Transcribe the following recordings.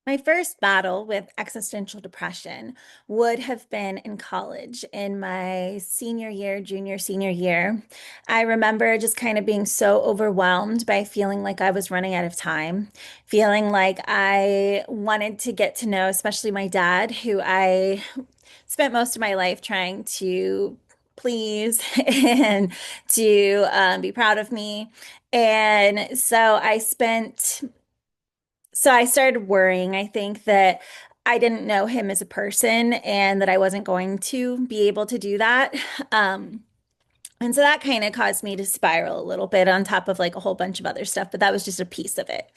My first battle with existential depression would have been in college in my senior year, junior, senior year. I remember just kind of being so overwhelmed by feeling like I was running out of time, feeling like I wanted to get to know, especially my dad, who I spent most of my life trying to please and to be proud of me. And so I started worrying. I think that I didn't know him as a person and that I wasn't going to be able to do that. Um, and so that kind of caused me to spiral a little bit on top of like a whole bunch of other stuff, but that was just a piece of it.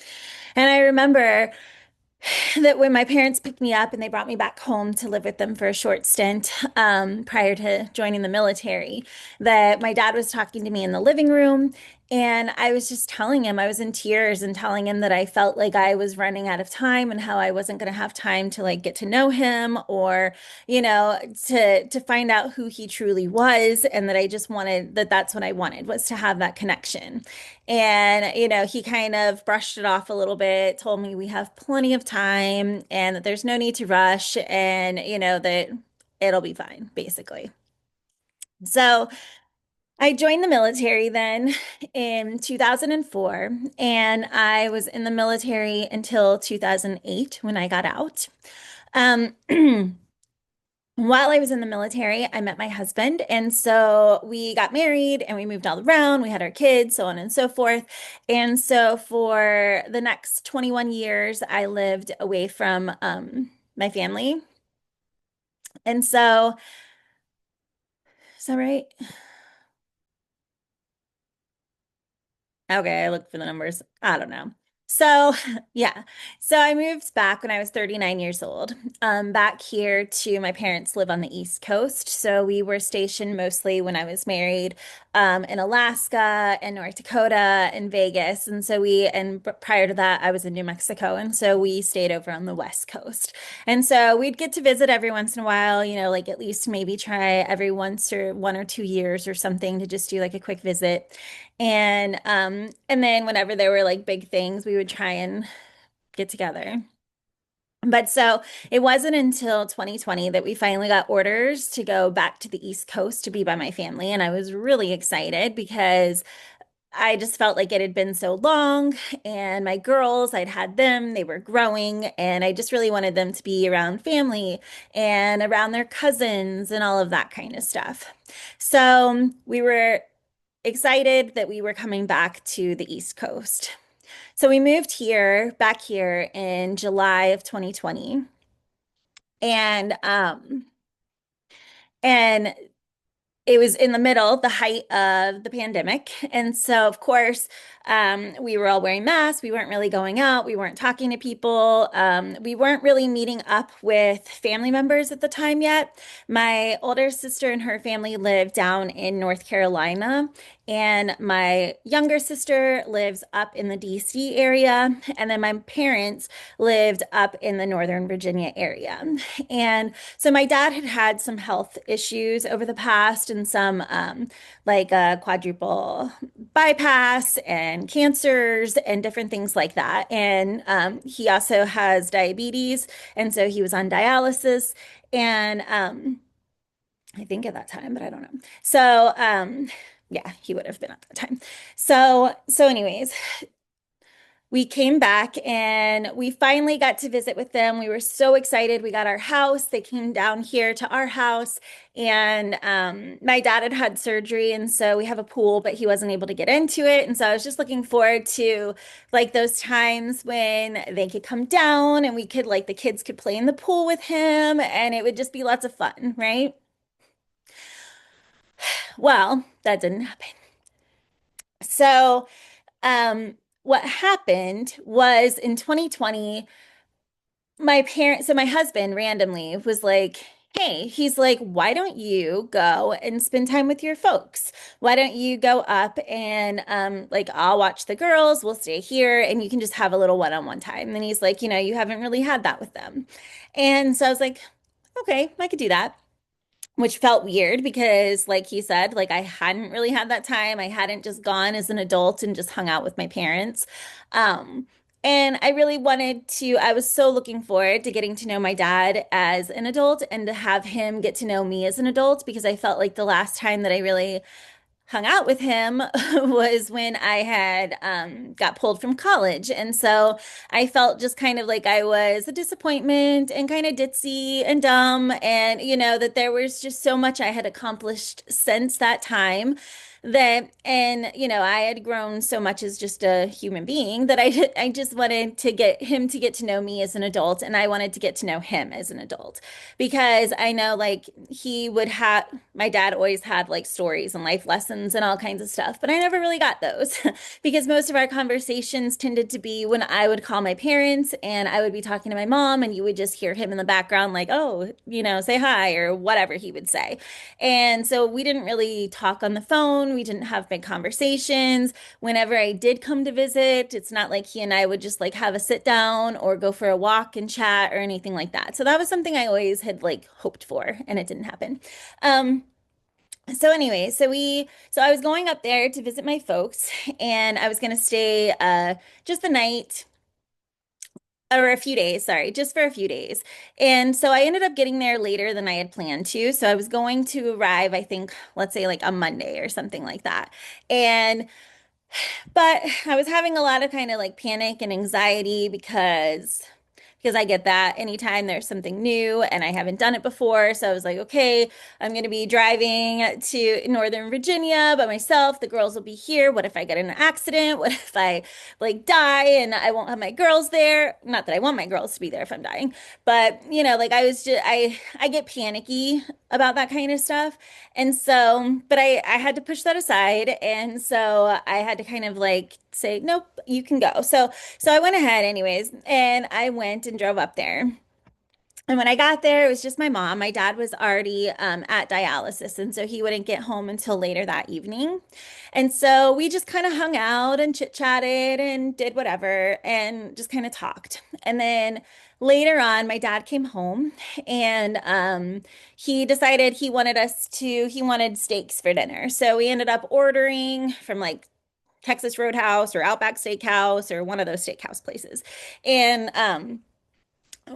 And I remember that when my parents picked me up and they brought me back home to live with them for a short stint prior to joining the military, that my dad was talking to me in the living room. And I was just telling him, I was in tears and telling him that I felt like I was running out of time and how I wasn't going to have time to like get to know him or, to find out who he truly was. And that I just wanted that's what I wanted was to have that connection. And, he kind of brushed it off a little bit, told me we have plenty of time and that there's no need to rush and, that it'll be fine, basically. So I joined the military then in 2004, and I was in the military until 2008 when I got out. Um, While I was in the military, I met my husband. And so we got married and we moved all around. We had our kids, so on and so forth. And so for the next 21 years, I lived away from my family. And so, is that right? Okay, I looked for the numbers. I don't know. So, yeah. So I moved back when I was 39 years old, back here to my parents live on the East Coast. So we were stationed mostly when I was married, in Alaska and North Dakota and Vegas. And prior to that, I was in New Mexico. And so we stayed over on the West Coast. And so we'd get to visit every once in a while, like at least maybe try every once or 1 or 2 years or something to just do like a quick visit. And then whenever there were like big things, we would try and get together. But so it wasn't until 2020 that we finally got orders to go back to the East Coast to be by my family. And I was really excited because I just felt like it had been so long. And my girls, I'd had them, they were growing, and I just really wanted them to be around family and around their cousins and all of that kind of stuff. So we were excited that we were coming back to the East Coast. So we moved back here in July of 2020. And and it was in the middle, the height of the pandemic. And so, of course, we were all wearing masks. We weren't really going out. We weren't talking to people. We weren't really meeting up with family members at the time yet. My older sister and her family lived down in North Carolina, and my younger sister lives up in the DC area. And then my parents lived up in the Northern Virginia area. And so my dad had had some health issues over the past and some like a quadruple bypass and cancers and different things like that. And he also has diabetes. And so he was on dialysis. And I think at that time, but I don't know. So yeah, he would have been at that time. So anyways, we came back and we finally got to visit with them. We were so excited. We got our house. They came down here to our house, and my dad had had surgery, and so we have a pool, but he wasn't able to get into it. And so I was just looking forward to like those times when they could come down and we could like the kids could play in the pool with him, and it would just be lots of fun, right? Well, that didn't happen. So, what happened was in 2020, my husband randomly was like, hey, he's like, why don't you go and spend time with your folks? Why don't you go up and like I'll watch the girls, we'll stay here and you can just have a little one-on-one time. And he's like, you haven't really had that with them. And so I was like, okay, I could do that. Which felt weird because, like he said, like I hadn't really had that time. I hadn't just gone as an adult and just hung out with my parents. Um, And I really wanted to, I was so looking forward to getting to know my dad as an adult and to have him get to know me as an adult because I felt like the last time that I really hung out with him was when I had got pulled from college. And so I felt just kind of like I was a disappointment and kind of ditzy and dumb. And, that there was just so much I had accomplished since that time I had grown so much as just a human being that I just wanted to get him to get to know me as an adult, and I wanted to get to know him as an adult because I know like he would have my dad always had like stories and life lessons and all kinds of stuff, but I never really got those because most of our conversations tended to be when I would call my parents and I would be talking to my mom, and you would just hear him in the background, like, oh, say hi or whatever he would say. And so we didn't really talk on the phone. We didn't have big conversations. Whenever I did come to visit, it's not like he and I would just like have a sit down or go for a walk and chat or anything like that. So that was something I always had like hoped for, and it didn't happen. Um, so I was going up there to visit my folks, and I was going to stay just the night or a few days, sorry, just for a few days. And so I ended up getting there later than I had planned to. So I was going to arrive, I think, let's say like a Monday or something like that. And but I was having a lot of kind of like panic and anxiety because I get that anytime there's something new and I haven't done it before. So I was like, okay, I'm going to be driving to Northern Virginia by myself. The girls will be here. What if I get in an accident? What if I like die and I won't have my girls there? Not that I want my girls to be there if I'm dying, but like I get panicky about that kind of stuff. And so, but I had to push that aside. And so I had to kind of like say, nope, you can go. So I went ahead anyways, and I went and drove up there. And when I got there, it was just my mom. My dad was already at dialysis, and so he wouldn't get home until later that evening. And so we just kind of hung out and chit-chatted and did whatever and just kind of talked. And then later on, my dad came home and he decided he wanted steaks for dinner. So we ended up ordering from like Texas Roadhouse or Outback Steakhouse or one of those steakhouse places. And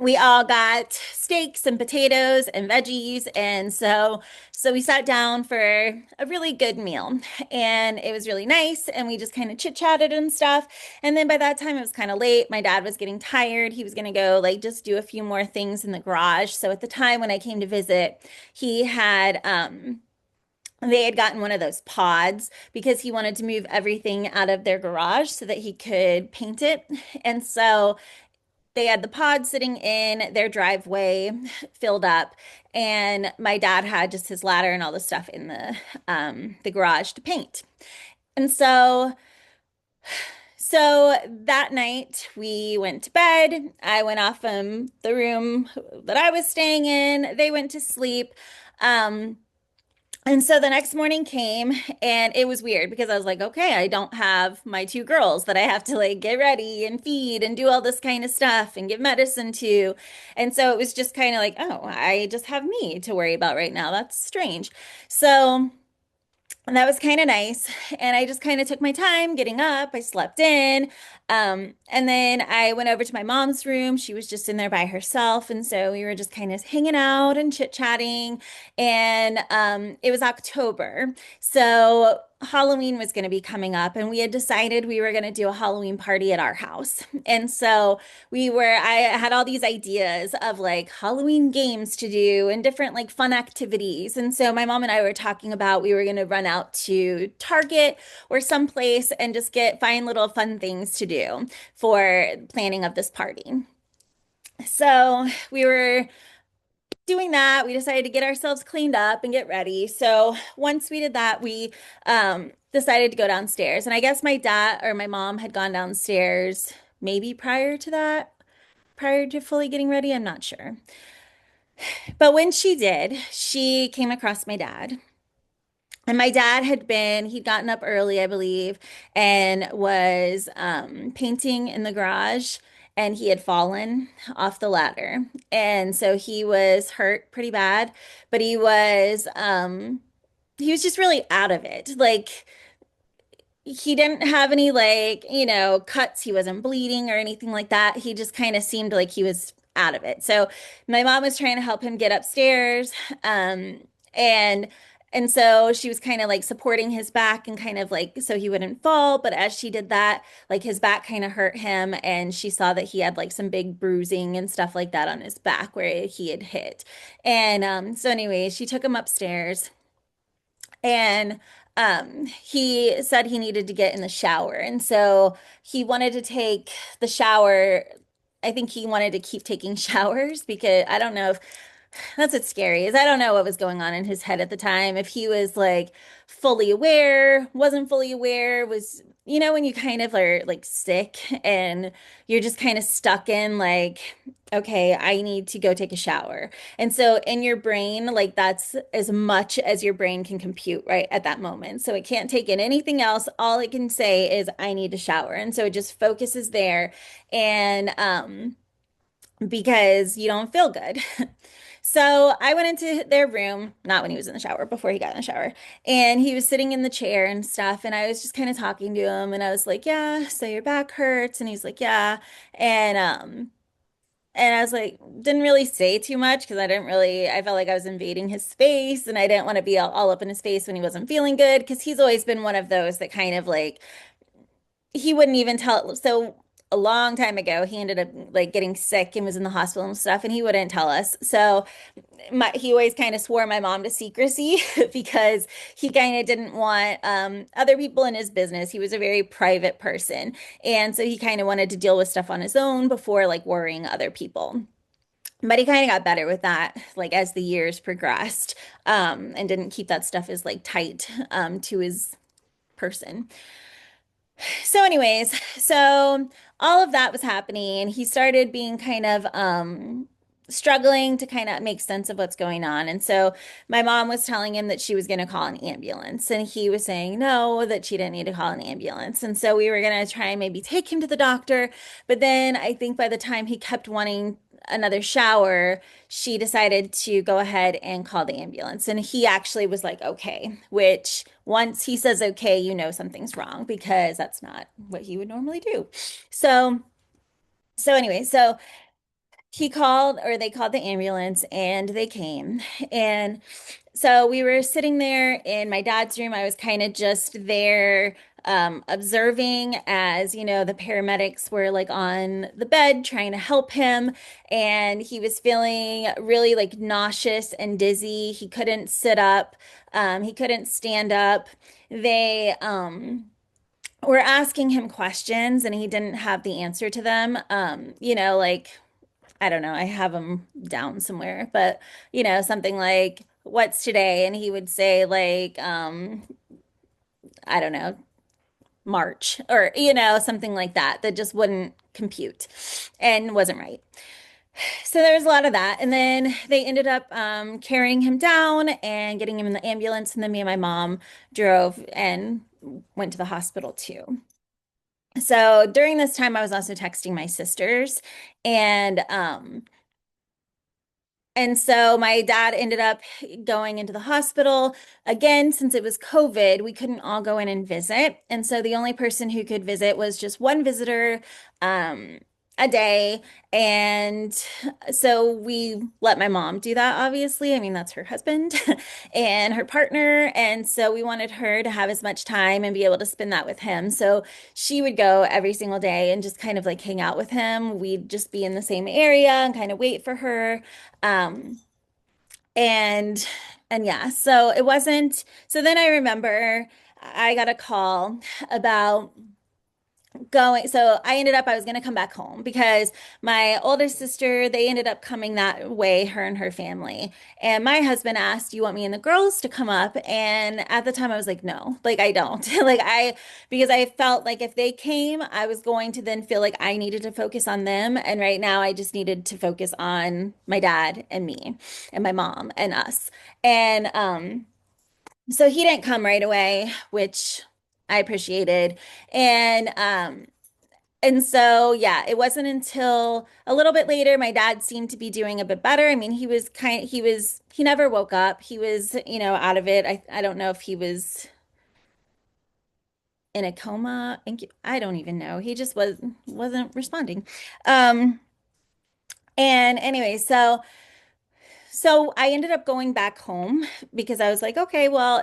we all got steaks and potatoes and veggies. And so we sat down for a really good meal, and it was really nice. And we just kind of chit-chatted and stuff. And then by that time it was kind of late. My dad was getting tired. He was going to go like just do a few more things in the garage. So at the time when I came to visit, he had they had gotten one of those pods because he wanted to move everything out of their garage so that he could paint it. And so they had the pod sitting in their driveway filled up, and my dad had just his ladder and all the stuff in the garage to paint. And so that night we went to bed. I went off from the room that I was staying in. They went to sleep. Um, and so the next morning came, and it was weird because I was like, okay, I don't have my two girls that I have to like get ready and feed and do all this kind of stuff and give medicine to. And so it was just kind of like, oh, I just have me to worry about right now. That's strange. So and that was kind of nice. And I just kind of took my time getting up. I slept in. And then I went over to my mom's room. She was just in there by herself. And so we were just kind of hanging out and chit-chatting. And it was October. So Halloween was going to be coming up, and we had decided we were going to do a Halloween party at our house. And so I had all these ideas of like Halloween games to do and different like fun activities. And so my mom and I were talking about we were going to run out to Target or someplace and just find little fun things to do for planning of this party. So we were doing that. We decided to get ourselves cleaned up and get ready. So once we did that, we decided to go downstairs. And I guess my dad or my mom had gone downstairs maybe prior to that, prior to fully getting ready. I'm not sure. But when she did, she came across my dad. And my dad he'd gotten up early, I believe, and was painting in the garage, and he had fallen off the ladder. And so he was hurt pretty bad, but he was just really out of it. Like he didn't have any like, cuts. He wasn't bleeding or anything like that. He just kind of seemed like he was out of it. So my mom was trying to help him get upstairs. Um, and and so she was kind of like supporting his back and kind of like so he wouldn't fall. But as she did that, like his back kind of hurt him, and she saw that he had like some big bruising and stuff like that on his back where he had hit. And so anyway, she took him upstairs. And he said he needed to get in the shower. And so he wanted to take the shower. I think he wanted to keep taking showers because I don't know if that's what's scary is I don't know what was going on in his head at the time. If he was like fully aware, wasn't fully aware, was, when you kind of are like sick and you're just kind of stuck in like, okay, I need to go take a shower. And so in your brain, like that's as much as your brain can compute right at that moment. So it can't take in anything else. All it can say is, I need to shower. And so it just focuses there. And, because you don't feel good. So I went into their room, not when he was in the shower, before he got in the shower. And he was sitting in the chair and stuff. And I was just kind of talking to him. And I was like, yeah, so your back hurts. And he's like, yeah. And I was like, didn't really say too much because I felt like I was invading his space and I didn't want to be all up in his face when he wasn't feeling good because he's always been one of those that kind of like he wouldn't even tell. So a long time ago, he ended up like getting sick and was in the hospital and stuff, and he wouldn't tell us. So he always kind of swore my mom to secrecy because he kind of didn't want other people in his business. He was a very private person, and so he kind of wanted to deal with stuff on his own before like worrying other people. But he kind of got better with that, like as the years progressed, and didn't keep that stuff as like tight to his person. So, anyways, so all of that was happening. He started being kind of struggling to kind of make sense of what's going on. And so my mom was telling him that she was going to call an ambulance, and he was saying no, that she didn't need to call an ambulance. And so we were going to try and maybe take him to the doctor. But then I think by the time he kept wanting another shower, she decided to go ahead and call the ambulance. And he actually was like, okay, which once he says okay, you know something's wrong because that's not what he would normally do. So, so he called or they called the ambulance and they came. And so we were sitting there in my dad's room. I was kind of just there observing as, the paramedics were like on the bed trying to help him. And he was feeling really like nauseous and dizzy. He couldn't sit up. He couldn't stand up. They were asking him questions and he didn't have the answer to them. Like I don't know, I have him down somewhere, but something like, what's today? And he would say like, I don't know, March or, something like that, that just wouldn't compute and wasn't right. So there was a lot of that. And then they ended up carrying him down and getting him in the ambulance. And then me and my mom drove and went to the hospital too. So during this time, I was also texting my sisters and so my dad ended up going into the hospital. Again, since it was COVID, we couldn't all go in and visit. And so the only person who could visit was just one visitor um, a day. And so we let my mom do that, obviously. I mean, that's her husband and her partner. And so we wanted her to have as much time and be able to spend that with him. So she would go every single day and just kind of like hang out with him. We'd just be in the same area and kind of wait for her. Um, and yeah, so it wasn't, so then I remember I got a call about going, so I was going to come back home because my oldest sister, they ended up coming that way, her and her family. And my husband asked, "Do you want me and the girls to come up?" And at the time I was like, no, like I don't. Because I felt like if they came, I was going to then feel like I needed to focus on them. And right now I just needed to focus on my dad and me and my mom and us. And so he didn't come right away, which I appreciated. And yeah, it wasn't until a little bit later my dad seemed to be doing a bit better. I mean, he never woke up. He was, out of it. I don't know if he was in a coma. I don't even know. He just wasn't responding. Um, and anyway, so I ended up going back home because I was like, okay, well,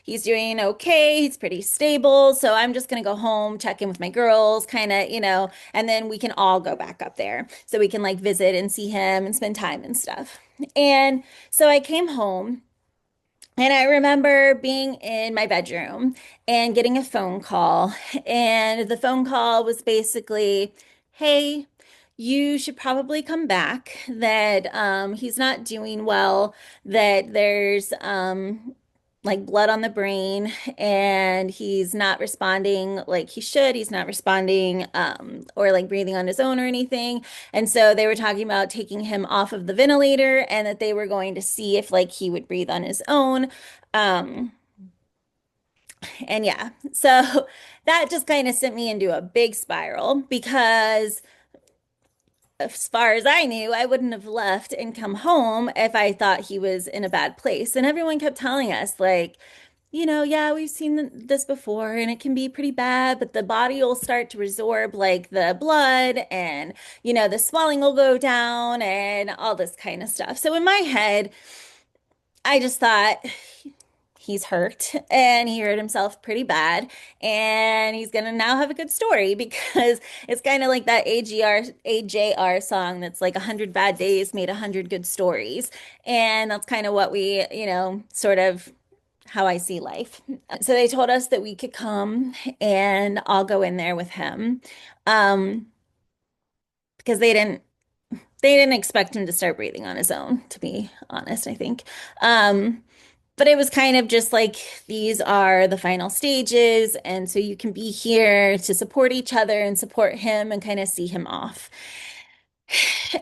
he's doing okay. He's pretty stable. So I'm just gonna go home, check in with my girls, kind of, and then we can all go back up there. So we can like visit and see him and spend time and stuff. And so I came home and I remember being in my bedroom and getting a phone call. And the phone call was basically, hey, you should probably come back, that he's not doing well, that there's like blood on the brain and he's not responding like he should. He's not responding or like breathing on his own or anything. And so they were talking about taking him off of the ventilator and that they were going to see if like he would breathe on his own. Um, and yeah, so that just kind of sent me into a big spiral because as far as I knew, I wouldn't have left and come home if I thought he was in a bad place. And everyone kept telling us, like, yeah, we've seen this before and it can be pretty bad, but the body will start to resorb like the blood and, the swelling will go down and all this kind of stuff. So in my head, I just thought he's hurt and he hurt himself pretty bad and he's gonna now have a good story because it's kind of like that AJR song that's like 100 bad days made 100 good stories. And that's kind of what we, sort of how I see life. So they told us that we could come and I'll go in there with him. Um, because they didn't expect him to start breathing on his own, to be honest, I think. But it was kind of just like these are the final stages, and so you can be here to support each other and support him and kind of see him off.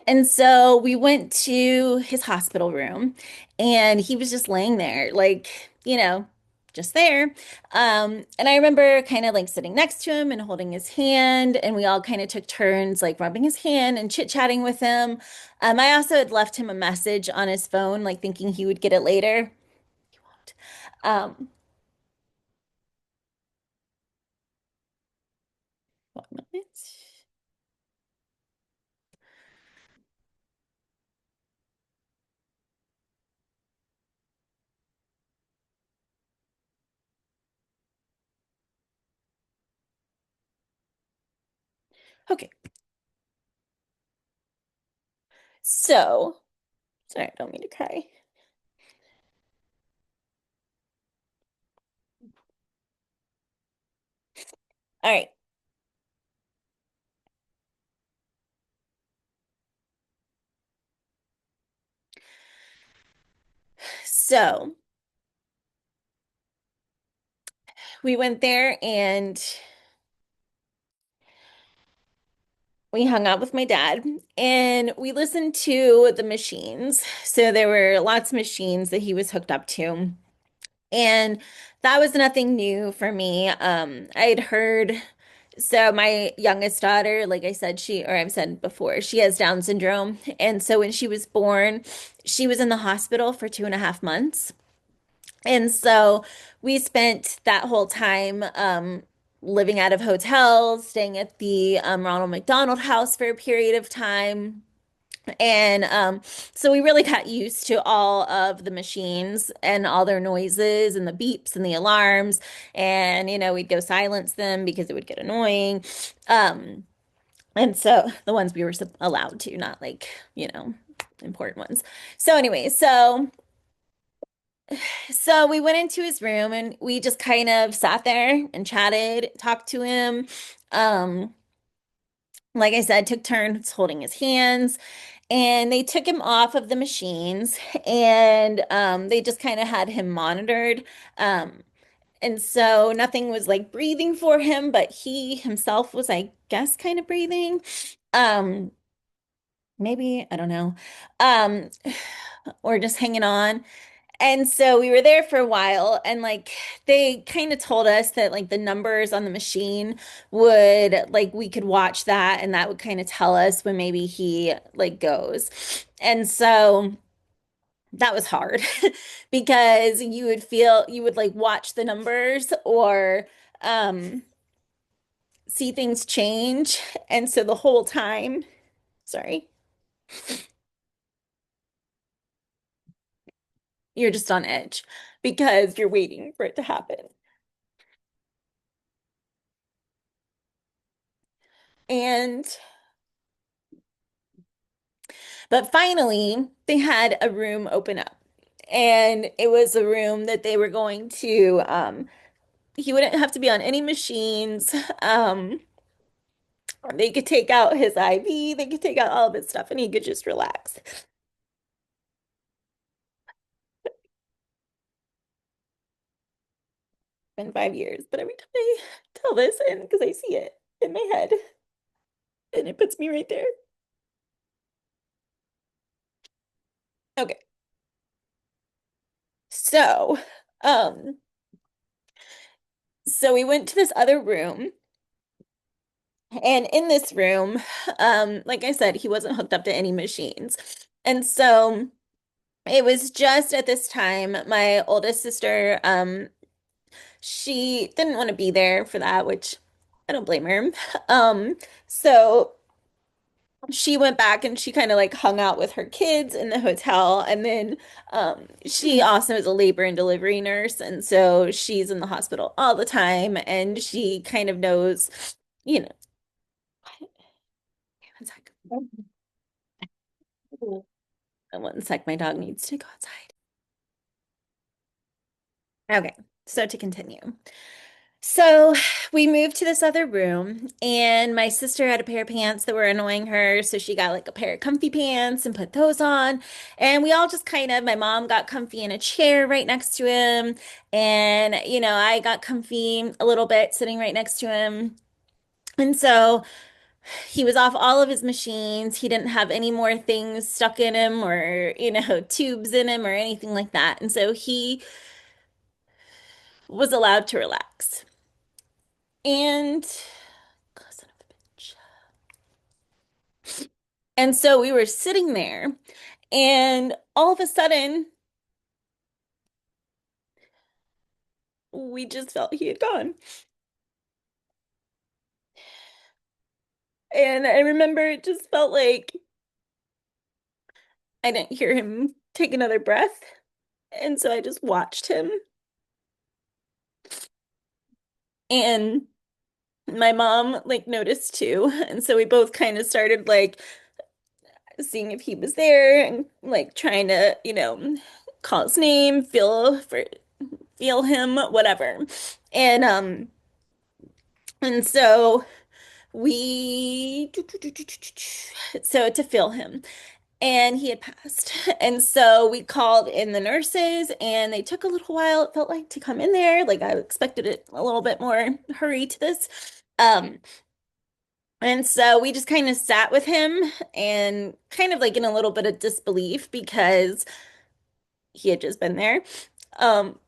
And so we went to his hospital room, and he was just laying there, like, just there. And I remember kind of like sitting next to him and holding his hand, and we all kind of took turns like rubbing his hand and chit-chatting with him. I also had left him a message on his phone, like thinking he would get it later. Um, 1 minute. Okay, so sorry, I don't mean to cry. All right, so we went there and we hung out with my dad and we listened to the machines. So there were lots of machines that he was hooked up to. And that was nothing new for me. I had heard, so my youngest daughter, like I said, or I've said before, she has Down syndrome. And so when she was born, she was in the hospital for 2.5 months. And so we spent that whole time living out of hotels, staying at the Ronald McDonald House for a period of time. And so we really got used to all of the machines and all their noises and the beeps and the alarms. And, we'd go silence them because it would get annoying. And so the ones we were allowed to, not like, important ones. So anyway, so we went into his room and we just kind of sat there and chatted, talked to him. Um, like I said, took turns holding his hands, and they took him off of the machines and they just kind of had him monitored. Um, and so nothing was like breathing for him, but he himself was, I guess, kind of breathing. Um, maybe, I don't know. Um, or just hanging on. And so we were there for a while, and like they kind of told us that like the numbers on the machine would like we could watch that, and that would kind of tell us when maybe he like goes. And so that was hard because you would like watch the numbers or um, see things change. And so the whole time, sorry, you're just on edge because you're waiting for it to happen. And but finally, they had a room open up. And it was a room that they were going to he wouldn't have to be on any machines. Um they could take out his IV, they could take out all of his stuff and he could just relax. Been 5 years, but every time I tell this and because I see it in my head and it puts me right there. Okay. So, um, so we went to this other room, and in this room, like I said, he wasn't hooked up to any machines. And so it was just at this time, my oldest sister, she didn't want to be there for that, which I don't blame her. So she went back and she kind of like hung out with her kids in the hotel. And then she also is a labor and delivery nurse. And so she's in the hospital all the time. And she kind of knows, you know, one sec. One sec, my dog needs to go outside. Okay, so to continue. So we moved to this other room, and my sister had a pair of pants that were annoying her. So she got like a pair of comfy pants and put those on. And we all just kind of, my mom got comfy in a chair right next to him. And, I got comfy a little bit sitting right next to him. And so he was off all of his machines. He didn't have any more things stuck in him or, tubes in him or anything like that. And so he was allowed to relax. And son of a bitch. And so we were sitting there, and all of a sudden, we just felt he had gone. And I remember it just felt like I didn't hear him take another breath. And so I just watched him. And my mom like noticed too. And so we both kind of started like seeing if he was there and like trying to, call his name, feel him, whatever. And so we so to feel him and he had passed. And so we called in the nurses and they took a little while, it felt like, to come in there. Like I expected it a little bit more hurry to this. um and so we just kind of sat with him and kind of like in a little bit of disbelief because he had just been there. um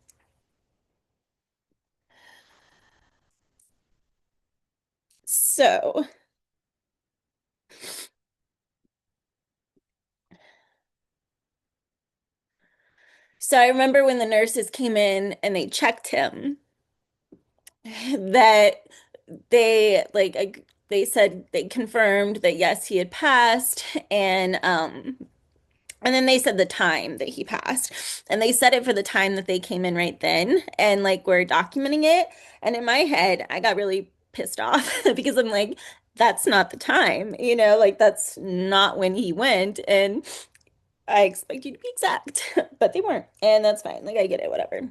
so so I remember when the nurses came in and they checked him that they said they confirmed that yes, he had passed. And then they said the time that he passed, and they said it for the time that they came in right then, and like we're documenting it. And in my head I got really pissed off because I'm like, that's not the time, like that's not when he went, and I expect you to be exact. But they weren't, and that's fine, like I get it, whatever.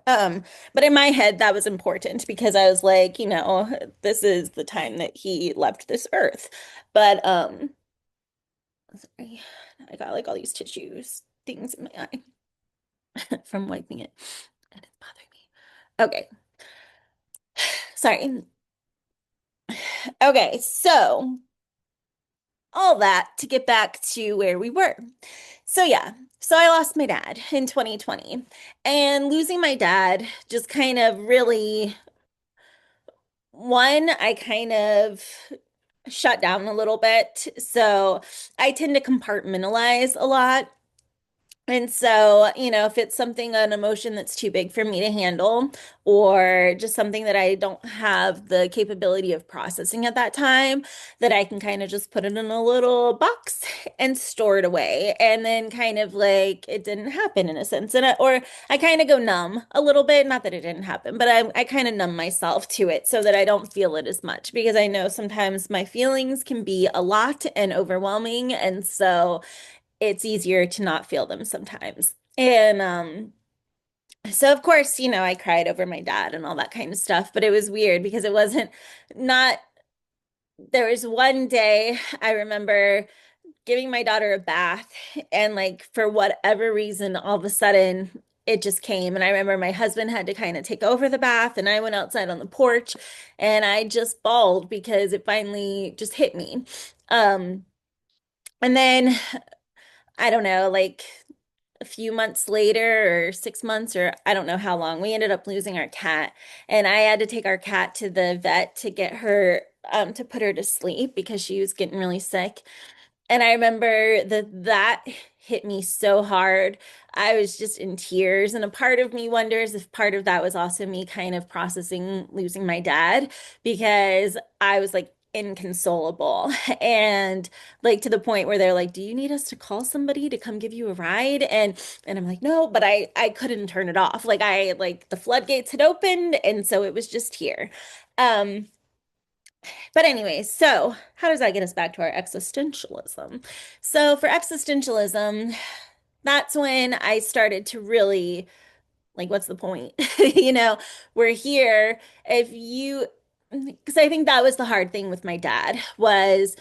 Um, but in my head, that was important because I was like, this is the time that he left this earth. But sorry, I got like all these tissues things in my eye from wiping it, and it's bothering me. Okay, sorry. Okay, so all that to get back to where we were. So yeah, so I lost my dad in 2020, and losing my dad just kind of really, one, I kind of shut down a little bit. So I tend to compartmentalize a lot. And so, if it's something, an emotion that's too big for me to handle, or just something that I don't have the capability of processing at that time, that I can kind of just put it in a little box and store it away. And then kind of like it didn't happen in a sense. Or I kind of go numb a little bit. Not that it didn't happen, but I kind of numb myself to it so that I don't feel it as much because I know sometimes my feelings can be a lot and overwhelming. And so, it's easier to not feel them sometimes. And so of course, I cried over my dad and all that kind of stuff, but it was weird because it wasn't not there was one day I remember giving my daughter a bath and like for whatever reason all of a sudden it just came and I remember my husband had to kind of take over the bath and I went outside on the porch and I just bawled because it finally just hit me. Um and then I don't know, like a few months later or 6 months or I don't know how long, we ended up losing our cat. And I had to take our cat to the vet to get her to put her to sleep because she was getting really sick. And I remember that hit me so hard. I was just in tears. And a part of me wonders if part of that was also me kind of processing losing my dad because I was like inconsolable and like to the point where they're like, "Do you need us to call somebody to come give you a ride?" And I'm like, "No," but I couldn't turn it off. Like I like the floodgates had opened and so it was just here. Um but anyway, so how does that get us back to our existentialism? So for existentialism, that's when I started to really like, what's the point? We're here. If you, because I think that was the hard thing with my dad was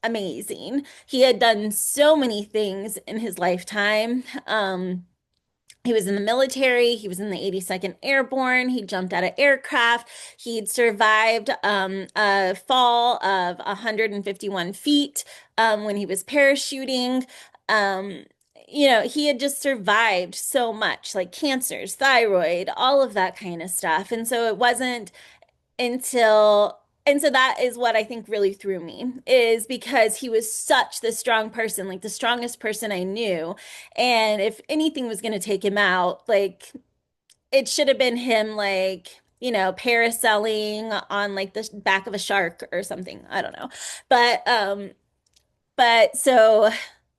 amazing. He had done so many things in his lifetime. He was in the military. He was in the 82nd Airborne. He jumped out of aircraft. He'd survived a fall of 151 feet when he was parachuting. Um, he had just survived so much, like cancers, thyroid, all of that kind of stuff. And so it wasn't until and so that is what I think really threw me is because he was such the strong person, like the strongest person I knew. And if anything was going to take him out, like it should have been him, like, parasailing on like the back of a shark or something. I don't know. But so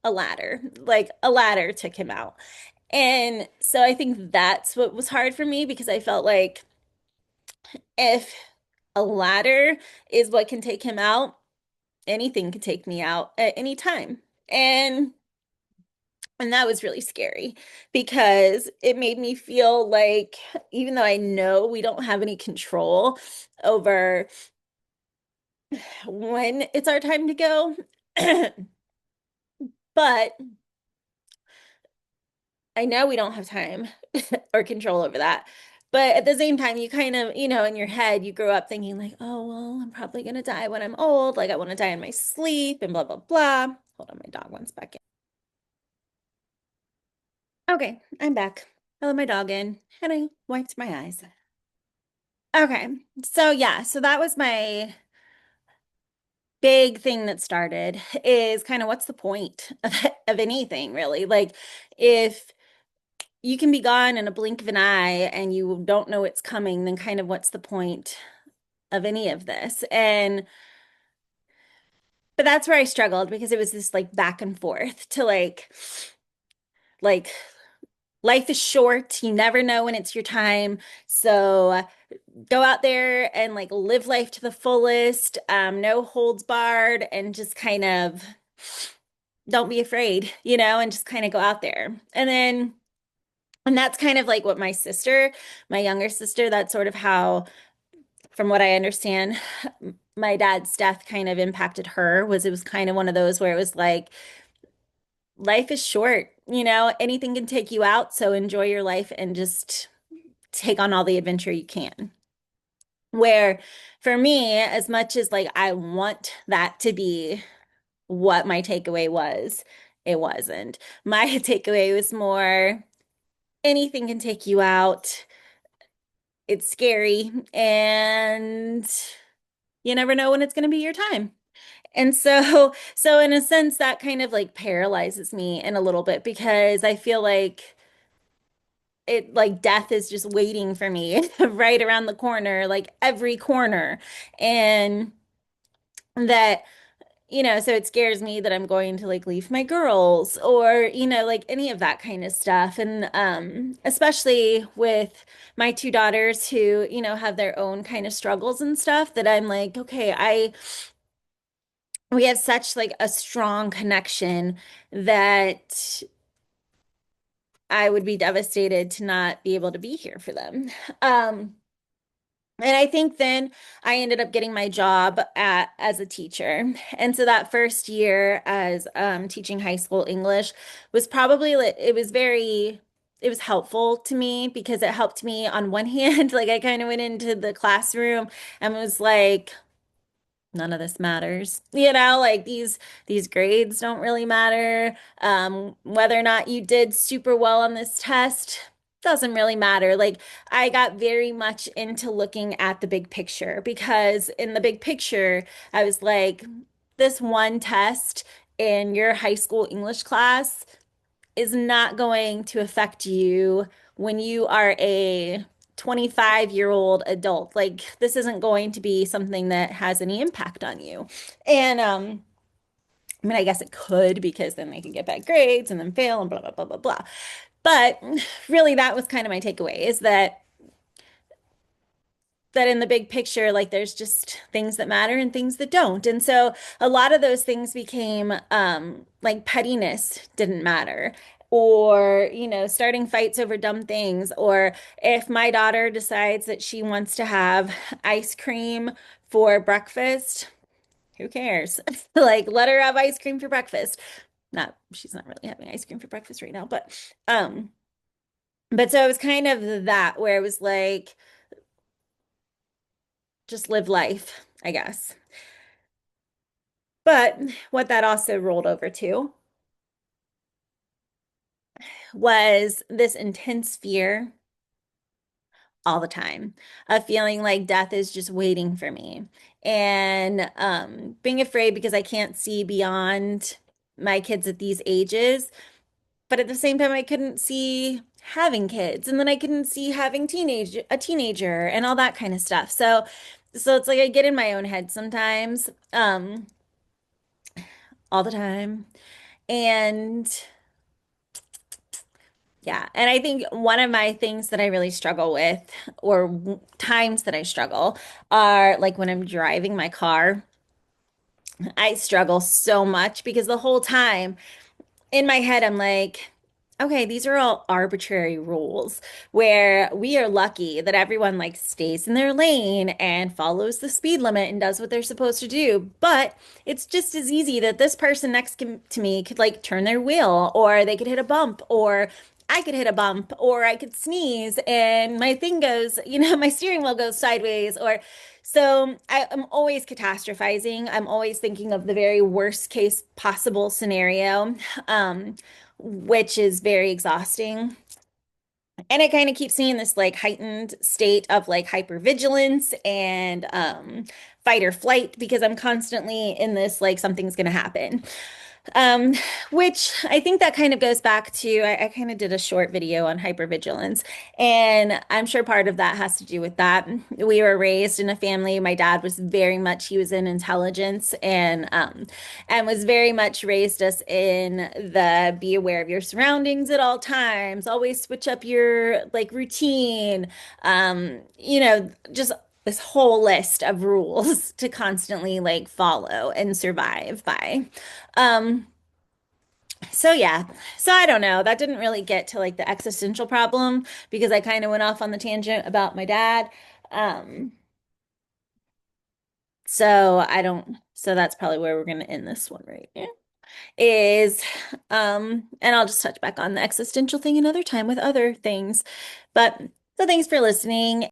a ladder took him out. And so I think that's what was hard for me because I felt like if a ladder is what can take him out, anything could take me out at any time. And and that was really scary because it made me feel like even though I know we don't have any control over when it's our time to go, but I know we don't have time or control over that. But at the same time, you kind of, in your head, you grow up thinking like, oh, well, I'm probably gonna die when I'm old. Like I want to die in my sleep and blah, blah, blah. Hold on, my dog wants back in. Okay, I'm back. I let my dog in and I wiped my eyes. Okay, so yeah, so that was my big thing that started is kind of what's the point of anything really? Like if you can be gone in a blink of an eye and you don't know it's coming, then kind of what's the point of any of this? But that's where I struggled because it was this like back and forth to like life is short. You never know when it's your time. So go out there and like live life to the fullest, no holds barred, and just kind of don't be afraid, and just kind of go out there. And that's kind of like what my younger sister, that's sort of how, from what I understand, my dad's death kind of impacted her, was it was kind of one of those where it was like, life is short, anything can take you out, so enjoy your life and just take on all the adventure you can. Where for me, as much as like I want that to be what my takeaway was, it wasn't. My takeaway was more anything can take you out. It's scary and you never know when it's going to be your time. And so in a sense, that kind of like paralyzes me in a little bit because I feel like death is just waiting for me right around the corner, like every corner. And that, so it scares me that I'm going to like leave my girls or, like any of that kind of stuff. And especially with my two daughters who, have their own kind of struggles and stuff that I'm like, okay, we have such like a strong connection that I would be devastated to not be able to be here for them. Um, and I think then I ended up getting my job as a teacher. And so that first year as teaching high school English was probably like, it was helpful to me because it helped me on one hand, like I kind of went into the classroom and was like, none of this matters. Like these grades don't really matter. Whether or not you did super well on this test doesn't really matter. Like I got very much into looking at the big picture because in the big picture, I was like, this one test in your high school English class is not going to affect you when you are a 25-year-old adult. Like this isn't going to be something that has any impact on you. And I mean, I guess it could because then they could get bad grades and then fail and blah blah blah blah blah. But really that was kind of my takeaway is that in the big picture, like there's just things that matter and things that don't. And so a lot of those things became like pettiness didn't matter. Or, starting fights over dumb things. Or if my daughter decides that she wants to have ice cream for breakfast, who cares? Like, let her have ice cream for breakfast. She's not really having ice cream for breakfast right now, but so it was kind of that where it was like, just live life, I guess. But what that also rolled over to was this intense fear all the time of feeling like death is just waiting for me and being afraid because I can't see beyond my kids at these ages. But at the same time, I couldn't see having kids and then I couldn't see having a teenager and all that kind of stuff. So it's like I get in my own head sometimes, all the time. And yeah, and I think one of my things that I really struggle with, or times that I struggle, are like when I'm driving my car. I struggle so much because the whole time in my head, I'm like, okay, these are all arbitrary rules where we are lucky that everyone like stays in their lane and follows the speed limit and does what they're supposed to do. But it's just as easy that this person to me could like turn their wheel or they could hit a bump or I could hit a bump or I could sneeze and my thing goes, my steering wheel goes sideways or so I'm always catastrophizing. I'm always thinking of the very worst case possible scenario, which is very exhausting. And it kind of keeps me in this like heightened state of like hypervigilance and fight or flight because I'm constantly in this like something's going to happen. Um, which I think that kind of goes back to I kind of did a short video on hypervigilance, and I'm sure part of that has to do with that. We were raised in a family. My dad was very much he was in intelligence and was very much raised us in the be aware of your surroundings at all times, always switch up your like routine, just this whole list of rules to constantly like follow and survive by. Um, so yeah, so I don't know. That didn't really get to like the existential problem because I kind of went off on the tangent about my dad. Um, so that's probably where we're gonna end this one right here. Is and I'll just touch back on the existential thing another time with other things. But so thanks for listening.